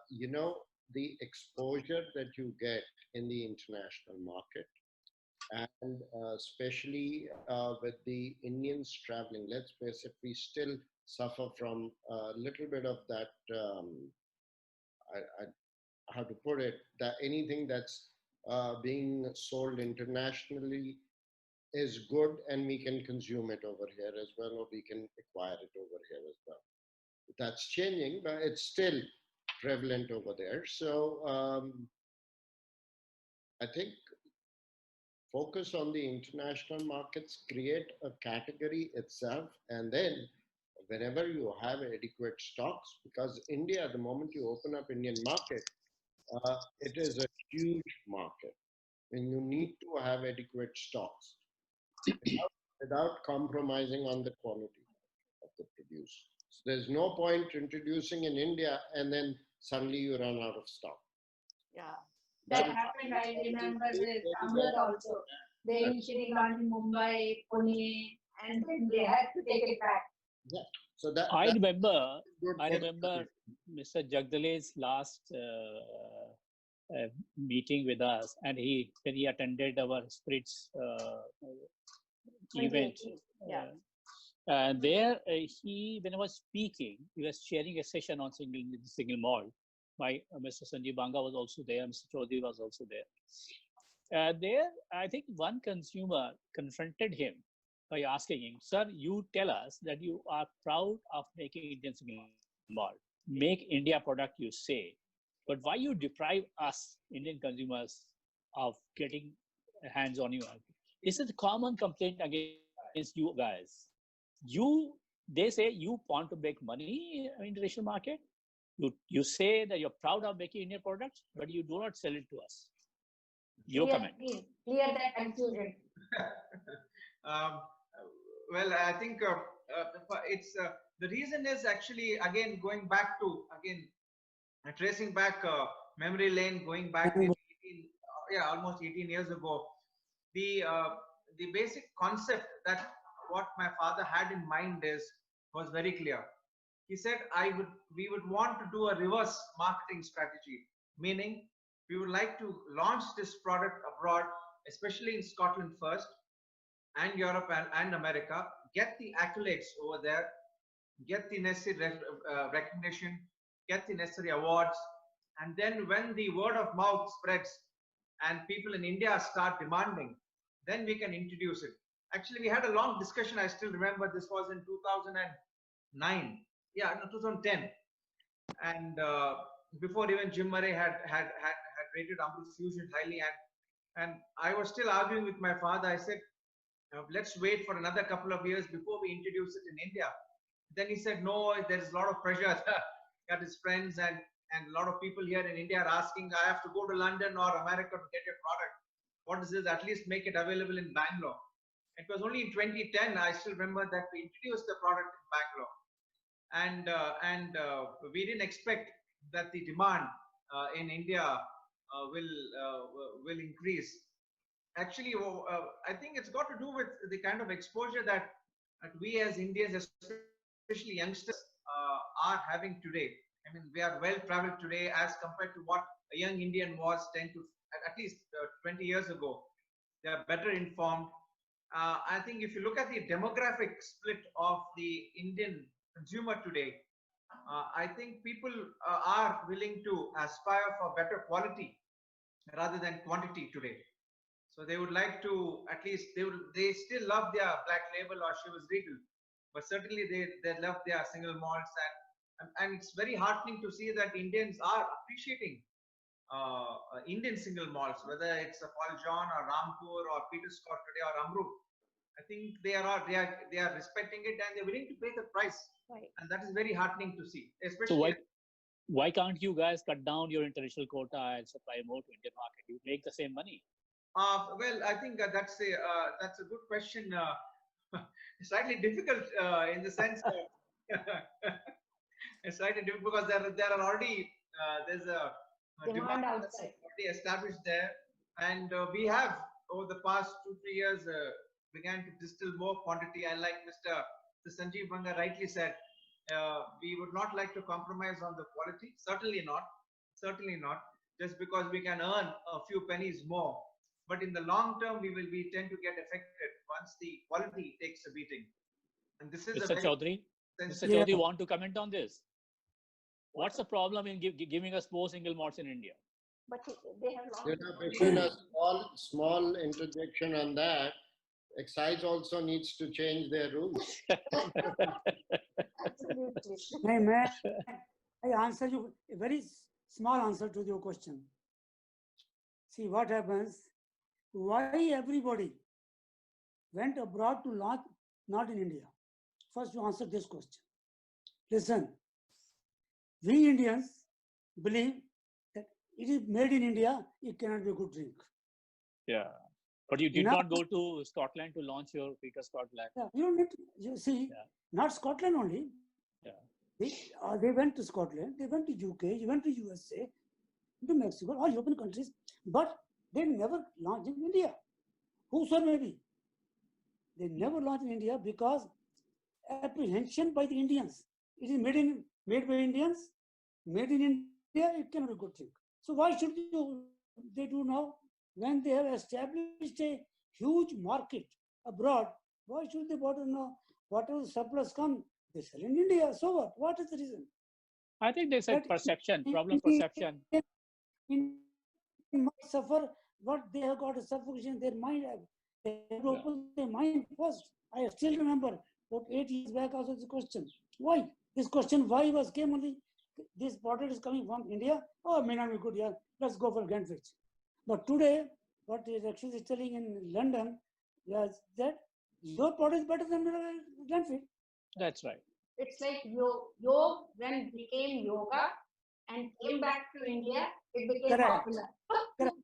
you know, the exposure that you get in the international market. And especially with the Indians traveling, let's face it, we still suffer from a little bit of that, how to put it, that anything that's being sold internationally is good and we can consume it over here as well, or we can acquire it over here as well. That's changing, but it's still prevalent over there. So I think focus on the international markets, create a category itself, and then whenever you have adequate stocks, because India, the moment you open up Indian market, it is a huge market and you need to have adequate stocks without compromising on the quality of the produce. So there's no point introducing in India and then suddenly you run out of stock. Yeah, that happened. I remember with Amrut also. They initially launched in Mumbai, Pune, and then they had to take it back. Yeah. So that I that's remember, good I for remember Mr. Jagdale's last meeting with us, and when he attended our spirits event. 2018. Yeah. There, when I was speaking, he was sharing a session on single malt. Mr. Sanjeev Banga was also there, Mr. Chaudhary was also there. There, I think one consumer confronted him by asking him, "Sir, you tell us that you are proud of making Indian single malt. Make India product, you say, but why you deprive us, Indian consumers, of getting hands on you?" This is a common complaint against you guys. They say you want to make money in the international market. You say that you're proud of making Indian products, but you do not sell it to us. Your comment. Clear that confusion. Well, I think it's the reason is actually again going back to tracing back memory lane, going back maybe 18, almost 18 years ago. The basic concept that what my father had in mind was very clear. He said we would want to do a reverse marketing strategy, meaning we would like to launch this product abroad, especially in Scotland first, and Europe and America, get the accolades over there, get the necessary recognition, get the necessary awards, and then when the word of mouth spreads and people in India start demanding, then we can introduce it. Actually, we had a long discussion. I still remember this was in 2009. Yeah, no, 2010. And before even Jim Murray had rated Amrut Fusion highly, and I was still arguing with my father. I said, let's wait for another couple of years before we introduce it in India. Then he said, no, there is a lot of pressure at his friends and a lot of people here in India are asking, I have to go to London or America to get your product. What is this? At least make it available in Bangalore. It was only in 2010, I still remember, that we introduced the product in Bangalore. And we didn't expect that the demand in India will increase. Actually, I think it's got to do with the kind of exposure that we as Indians, especially youngsters, are having today. I mean, we are well traveled today as compared to what a young Indian was at least 20 years ago. They are better informed. I think if you look at the demographic split of the Indian consumer today, I think people are willing to aspire for better quality rather than quantity today. So they would like to, at least they still love their Black Label or Chivas Regal, but certainly they love their single malts, and it's very heartening to see that Indians are appreciating Indian single malts, whether it's a Paul John or Rampur or Peter Scott today or Amrut. I think they are respecting it and they're willing to pay the price, right. And that is very heartening to see. Especially so why can't you guys cut down your international quota and supply more to Indian market? You make the same money. Well, I think that's a good question. Slightly difficult in the sense it's slightly difficult because there are already there's a demand outside already established there, and we have over the past 2-3 years began to distill more quantity. And like Mr. Sanjeev Banga rightly said, we would not like to compromise on the quality. Certainly not. Just because we can earn a few pennies more. But in the long term, we tend to get affected once the quality takes a beating. And this is Mr. Chaudhary, want to comment on this? What's the problem in giving us more single malts in India? But they have a small interjection on that. Excise also needs to change their rules. Absolutely. May I answer you a very small answer to your question. See what happens. Why everybody went abroad to launch, not in India? First, you answer this question. Listen, we Indians believe that it is made in India, it cannot be a good drink. Yeah, but you did not go to Scotland to launch your Peter Scotland. Yeah, you don't need to, you see, not Scotland only. Yeah. They went to Scotland, they went to UK, they went to USA, to Mexico, all European countries, but they never launched in India. Whosoever may be. They never launched in India because apprehension by the Indians. It is made by Indians, made in India, it cannot be a good thing. So why should they do now when they have established a huge market abroad? Why should they bother now? Whatever surplus come, they sell in India. So what? What is the reason? I think there's a But perception, problem Indian perception. might suffer what they have got a suffocation in their mind. They have to open their mind first. I still remember about 8 years back also this question. Why? This question why was came only this product is coming from India. Oh, may not be good. Yeah, let's go for Greenwich. But today, what Rakshit is telling in London, yes, that your product is better than Greenwich. That's right. It's like yoga when it became yoga and came back to India, it became Correct. popular. Correct.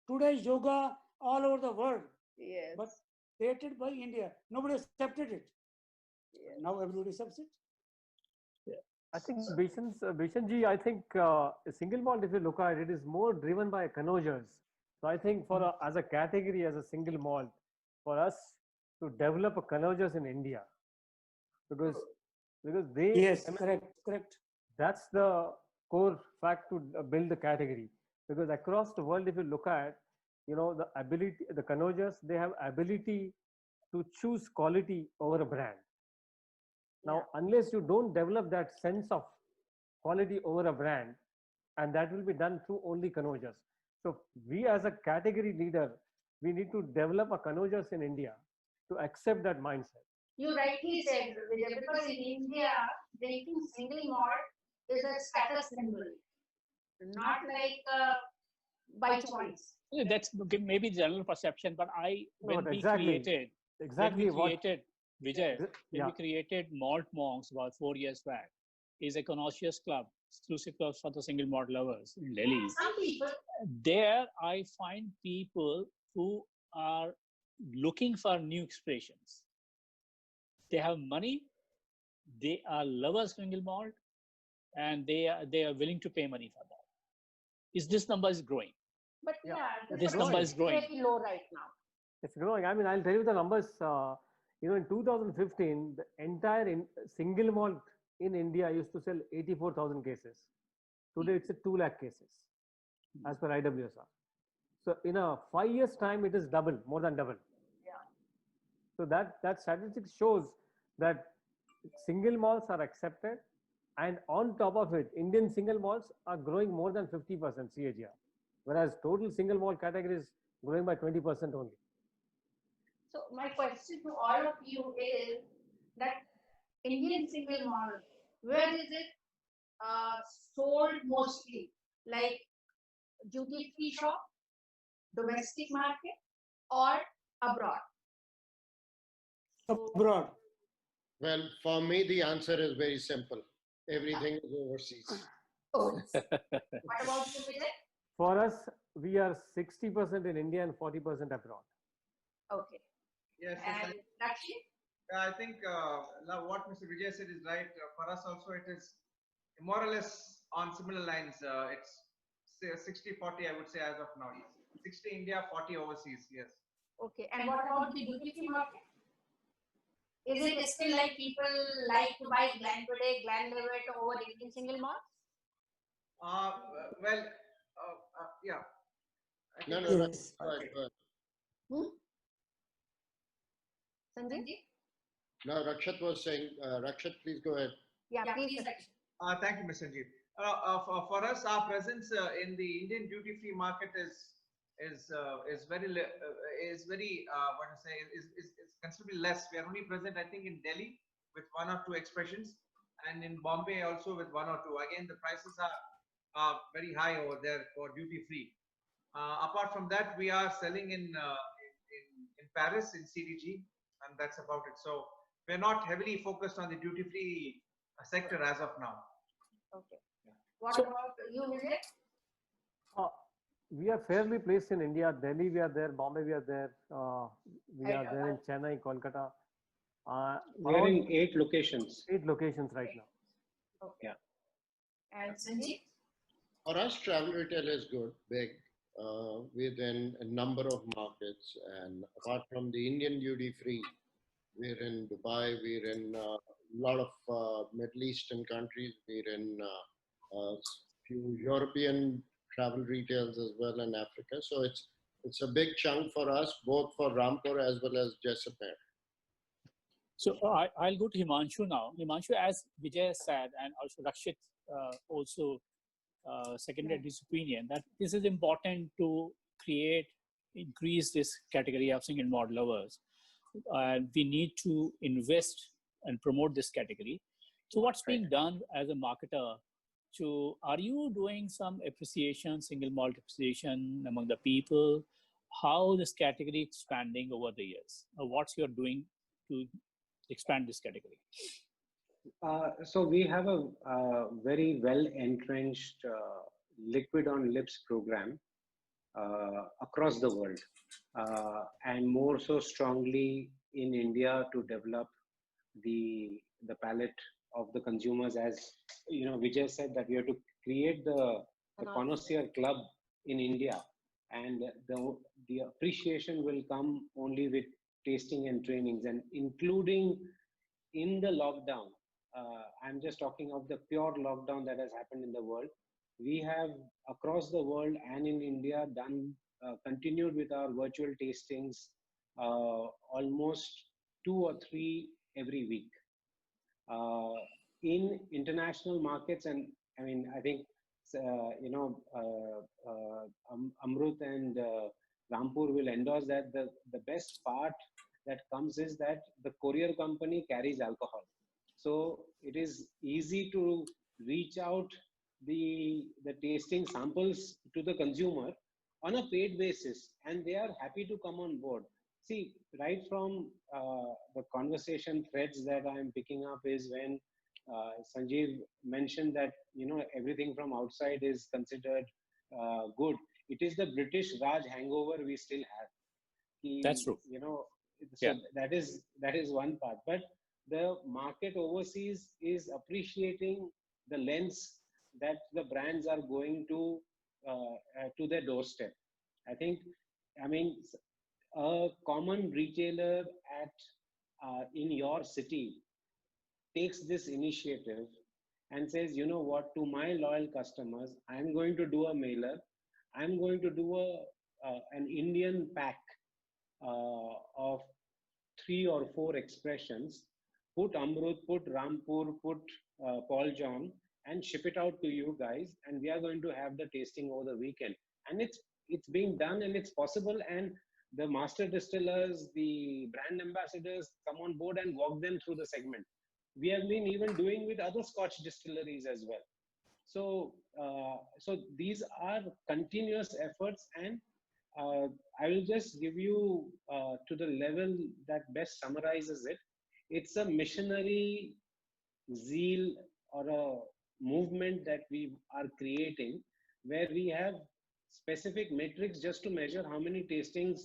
Today, yoga all over the world, Yes. but created by India. Nobody accepted it. Now everybody accepts it. I think Bishanji, I think single malt, if you look at it, is more driven by connoisseurs. So I think for as a category, as a single malt, for us to develop a connoisseurs in India, because they Yes, I mean, correct. that's the core fact to build the category. Because across the world, if you look at, the ability, the connoisseurs, they have ability to choose quality over a brand. Now, unless you don't develop that sense of quality over a brand, and that will be done through only connoisseurs. So we as a category leader, we need to develop a connoisseurs in India to accept that mindset. You rightly said, Vijay, because in India, drinking single malt is a status symbol, not like by choice. Yeah, that's maybe general perception, but when we exactly created Vijay, when yeah. we created Malt Monks about 4 years back, is a connoisseurs club, exclusive club for the single malt lovers in Delhi. Some people, There I find people who are looking for new expressions. They have money, they are lovers of single malt, and they are willing to pay money for that. This number is growing. but This number is growing. very low right now. It's growing. I mean, I'll tell you the numbers. In 2015, the entire single malt in India used to sell 84,000 cases. Today, it's a 2 lakh cases, as per IWSR. So, in a 5 years' time, it is double, more than double. Yeah. So that statistics shows that single malts are accepted, and on top of it, Indian single malts are growing more than 50% CAGR, whereas total single malt category is growing by 20% only. So my question to all of you is that Indian single malt, where is it sold mostly? Like duty-free shop, domestic market, or abroad? Abroad. Well, for me, the answer is very simple. Everything is overseas. Oh, what about you, Vijay? For us, we are 60% in India and 40% abroad. Okay. Yes, And Rakshit? I think now what Mr. Vijay said is right. For us also, it is more or less on similar lines. It's 60-40, I would say, as of now. 60 India, 40 overseas. Yes. Okay. And what about the duty-free market? Is it still like people like to buy Glenfiddich, Glenlivet over Indian single malt? Well, yeah. No, Yes. go ahead. Sanjay? No, Rakshat was saying, Rakshat, please go ahead. Yeah, please. Rakshit. Thank you, Mr. Sanjeev. For us, our presence in the Indian duty-free market is considerably less. We are only present, I think, in Delhi with 1 or 2 expressions, and in Bombay also with 1 or 2. Again, the prices are very high over there for duty-free. Apart from that, we are selling in Paris in CDG, and that's about it. So we're not heavily focused on the duty-free sector as of now. Okay. What about you, Vijay? We are fairly placed in India. Delhi, we are there. Bombay, we are there. We are there in Chennai, Kolkata. We are in 8 locations. 8 locations right now. Okay. Yeah. And Sanjay? For us, travel retail is good, big, within a number of markets. And apart from the Indian duty free, we're in Dubai, we're in a lot of Middle Eastern countries, we're in a few European travel retails as well in Africa. So it's a big chunk for us, both for Rampur as well as Jaisalmer. So I'll go to Himanshu now. Himanshu, as Vijay said, and also Rakshit also seconded his opinion, that this is important to increase this category of single malt lovers. We need to invest and promote this category. So what's being done as a marketer are you doing some appreciation, single malt appreciation among the people? How this category expanding over the years? What's you're doing to expand this category? So we have a very well entrenched liquid on lips program across the world, and more so strongly in India to develop the palate of the consumers. As you know, Vijay said that we have to create the connoisseur club in India, and the appreciation will come only with tasting and trainings, and including in the lockdown. I'm just talking of the pure lockdown that has happened in the world. We have across the world and in India continued with our virtual tastings, almost 2 or 3 every week. In international markets, and I mean, I think Amrut and Rampur will endorse that the best part that comes is that the courier company carries alcohol. So it is easy to reach out the tasting samples to the consumer on a paid basis, and they are happy to come on board. See, right from the conversation threads that I'm picking up is when Sanjeev mentioned that, you know, everything from outside is considered good. It is the British Raj hangover we still have. That's true. You know, so that is one part. But the market overseas is appreciating the lens that the brands are going to their doorstep. I mean, a common retailer in your city takes this initiative and says, you know what, to my loyal customers, I'm going to do a mailer. I'm going to do an Indian pack of 3 or 4 expressions. Put Amrut, put Rampur, put Paul John, and ship it out to you guys. And we are going to have the tasting over the weekend. And it's being done, and it's possible. And the master distillers, the brand ambassadors come on board and walk them through the segment. We have been even doing with other Scotch distilleries as well. So, so these are continuous efforts, and I will just give you to the level that best summarizes it. It's a missionary zeal or a movement that we are creating, where we have specific metrics just to measure how many tastings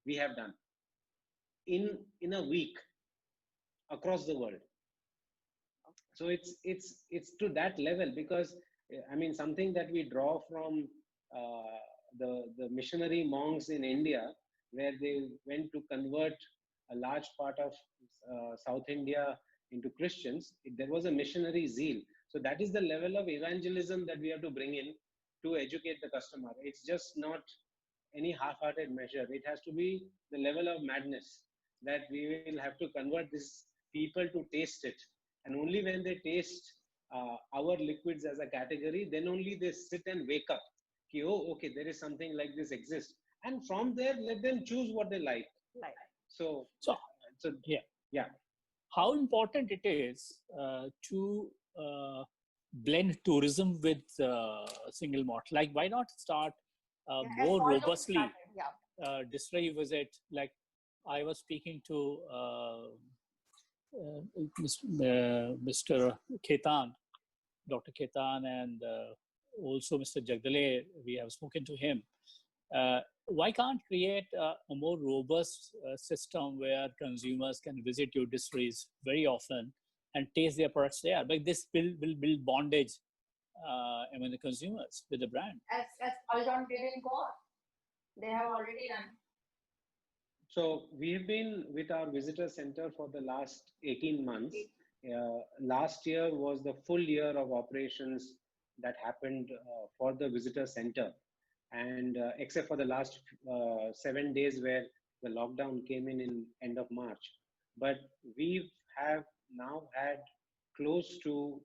we have done in a week across the world. So it's to that level, because I mean, something that we draw from the missionary monks in India, where they went to convert a large part of South India into Christians. There was a missionary zeal. So that is the level of evangelism that we have to bring in to educate the customer. It's just not any half-hearted measure. It has to be the level of madness that we will have to convert these people to taste it. And only when they taste our liquids as a category, then only they sit and wake up. Oh, okay, there is something like this exists. And from there, let them choose what they like. So yeah. How important it is to blend tourism with single malt? Like, why not start more robustly distillery visit? Like, I was speaking to Mr. Khetan, Dr. Khetan, and also Mr. Jagdale. We have spoken to him. Why can't create a more robust system where consumers can visit your distilleries very often and taste their products there? But this will build bondage among the consumers with the brand. As Paul John did in Goa. They have already done. So we've been with our visitor center for the last 18 months. Last year was the full year of operations that happened for the visitor center. And except for the last 7 days where the lockdown came in end of March. But we have now had close to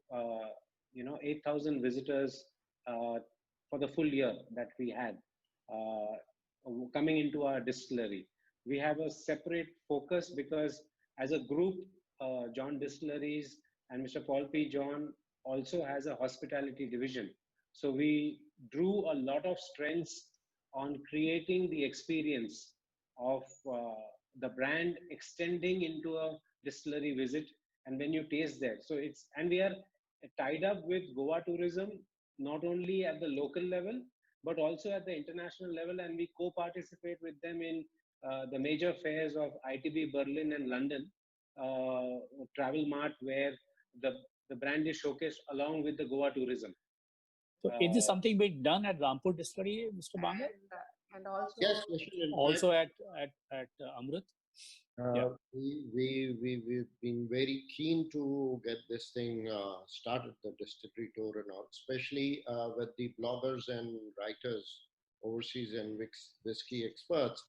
8,000 visitors for the full year that we had coming into our distillery. We have a separate focus because as a group, John Distilleries and Mr. Paul P. John also has a hospitality division. So we drew a lot of strengths on creating the experience of the brand extending into a distillery visit and when you taste there. So it's, and we are tied up with Goa Tourism, not only at the local level, but also at the international level, and we co-participate with them in the major fairs of ITB Berlin and London, Travel Mart, where the brand is showcased along with the Goa Tourism. So is this something being done at Rampur Distillery, Mr. Banga? And also, Yes, in Also at Amrut? Yeah. We've been very keen to get this thing started, the distillery tour and all, especially with the bloggers and writers, overseas and whiskey experts.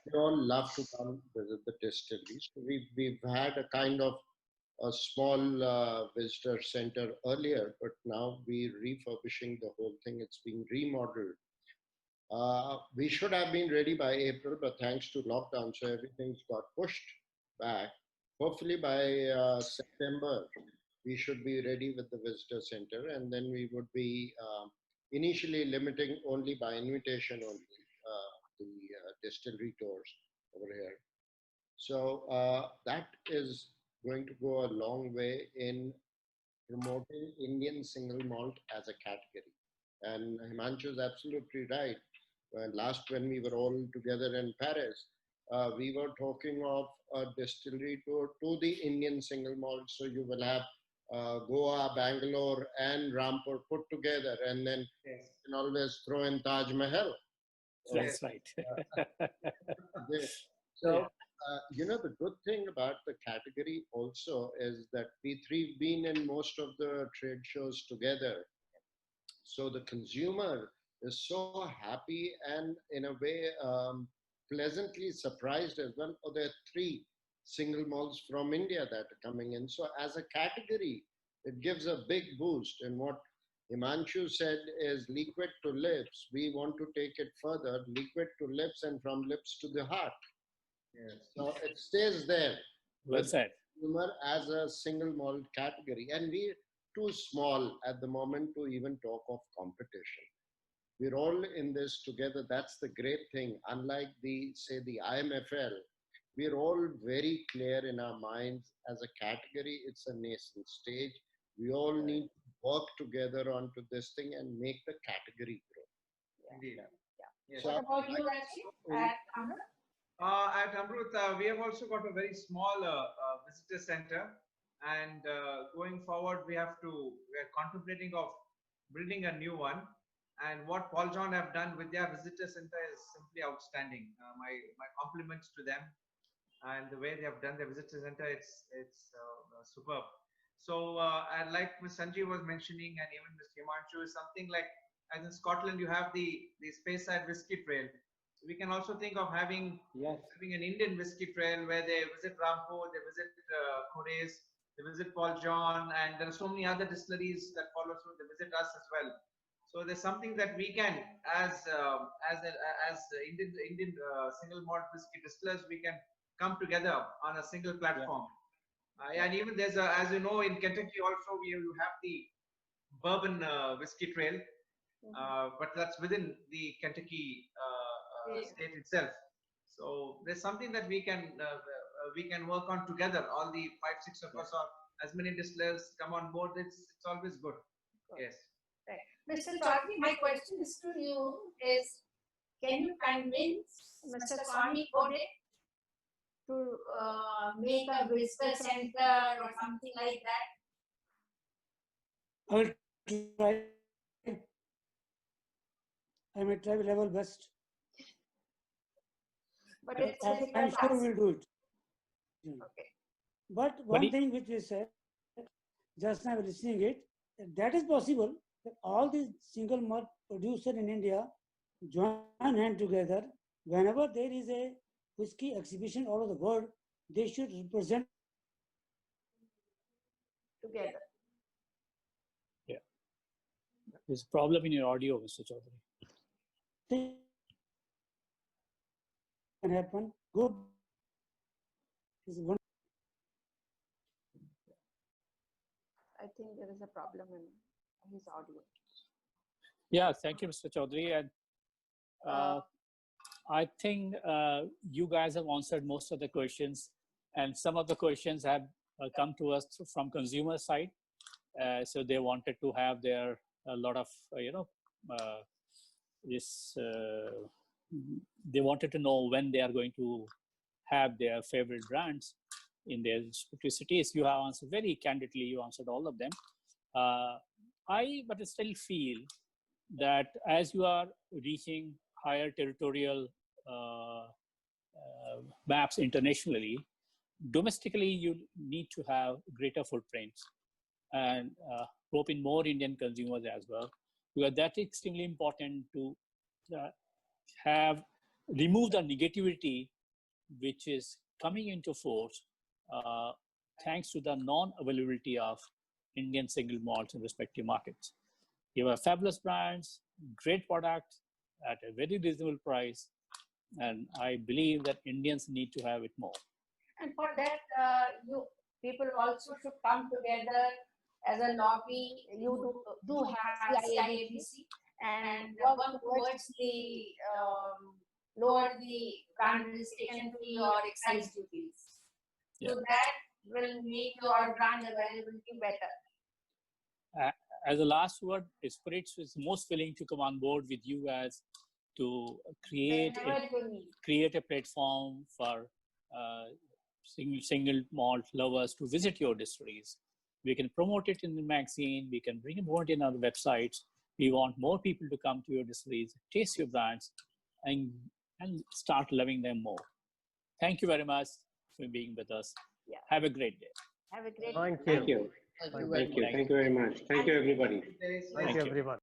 They all love to come visit the distillery. So we've had a kind of a small visitor center earlier, but now we're refurbishing the whole thing. It's being remodeled. We should have been ready by April, but thanks to lockdown, so everything's got pushed back. Hopefully by September, we should be ready with the visitor center, and then we would be initially limiting only by invitation only the distillery tours over here. So that is going to go a long way in promoting Indian single malt as a category. And Himanshu is absolutely right. When we were all together in Paris, we were talking of a distillery tour to the Indian single malt. So you will have Goa, Bangalore, and Rampur put together, and then you can always throw in Taj Mahal. That's right. So, the good thing about the category also is that we've been in most of the trade shows together. So the consumer is so happy and in a way pleasantly surprised as well. Oh, there are 3 single malts from India that are coming in. So as a category, it gives a big boost. And what Himanshu said is liquid to lips. We want to take it further, liquid to lips and from lips to the heart. Yes. So it stays there. Well said. Consumer as a single malt category. And we're too small at the moment to even talk of competition. We're all in this together. That's the great thing. Unlike the IMFL, we're all very clear in our minds as a category. It's a nascent stage. We all need to work together onto this thing and make the category grow. Indeed. yeah. Yes. What about you, Rajiv, at Amrut? At Amrut, we have also got a very small visitor center, and going forward, we are contemplating of building a new one. And what Paul John have done with their visitor center is simply outstanding. My compliments to them, and the way they have done their visitor center, it's superb. So, and like Ms. Sanjeev was mentioning, and even Mr. Himanshu, is something like, as in Scotland, you have the Speyside Whiskey Trail. So we can also think of having an Indian whiskey trail where they visit Rampur, they visit Kores, they visit Paul John, and there are so many other distilleries that follow through. They visit us as well. So there's something that we can, as Indian single malt whiskey distillers, we can come together on a single platform. And even there's as you know, in Kentucky also you have the bourbon whiskey trail, but that's within the Kentucky state itself. So there's something that we can work on together. All the 5-6 of us, or as many distillers come on board. It's always good. Yes. Right. Mr. Chaudhary, my question is to you is, can you convince Mr. Swami Kode to make a visitor center or something like that? I will try. I may try level best. But it's I'm difficult sure task. we'll do it. Okay. But But one thing which we said, just now listening it, that is possible that all these single malt producer in India join hand together. Whenever there is a whiskey exhibition all over the world, they should represent Together. there's a problem in your audio, Mr. Chaudhary. can happen. Good is one. I think there is a problem in his audio. Yeah, thank you, Mr. Chaudhary. And I think you guys have answered most of the questions, and some of the questions have come to us from consumer side. So they wanted to have their a lot of they wanted to know when they are going to have their favorite brands in their respective cities. You have answered very candidly. You answered all of them. But I still feel that as you are reaching higher territorial maps internationally, domestically you need to have greater footprints and rope in more Indian consumers as well, because that's extremely important to remove the negativity which is coming into force thanks to the non-availability of Indian single malts in respective markets. You have fabulous brands, great products at a very reasonable price, and I believe that Indians need to have it more. And for that, people also should come together as a lobby. You do have the IABC and work towards the lower the brand registration fee or excise duties. So that will make your brand availability better. As a last word, Spirits is most willing to come on board with you guys to create a platform for single malt lovers to visit your distilleries. We can promote it in the magazine. We can bring it more in our websites. We want more people to come to your distilleries, taste your brands, and start loving them more. Thank you very much for being with us. Yeah. Have a great day. Have a great Thank day. you. Thank you. Thank you Thank very you. much. Thank you very much. Thank you, everybody. Thank you, everyone.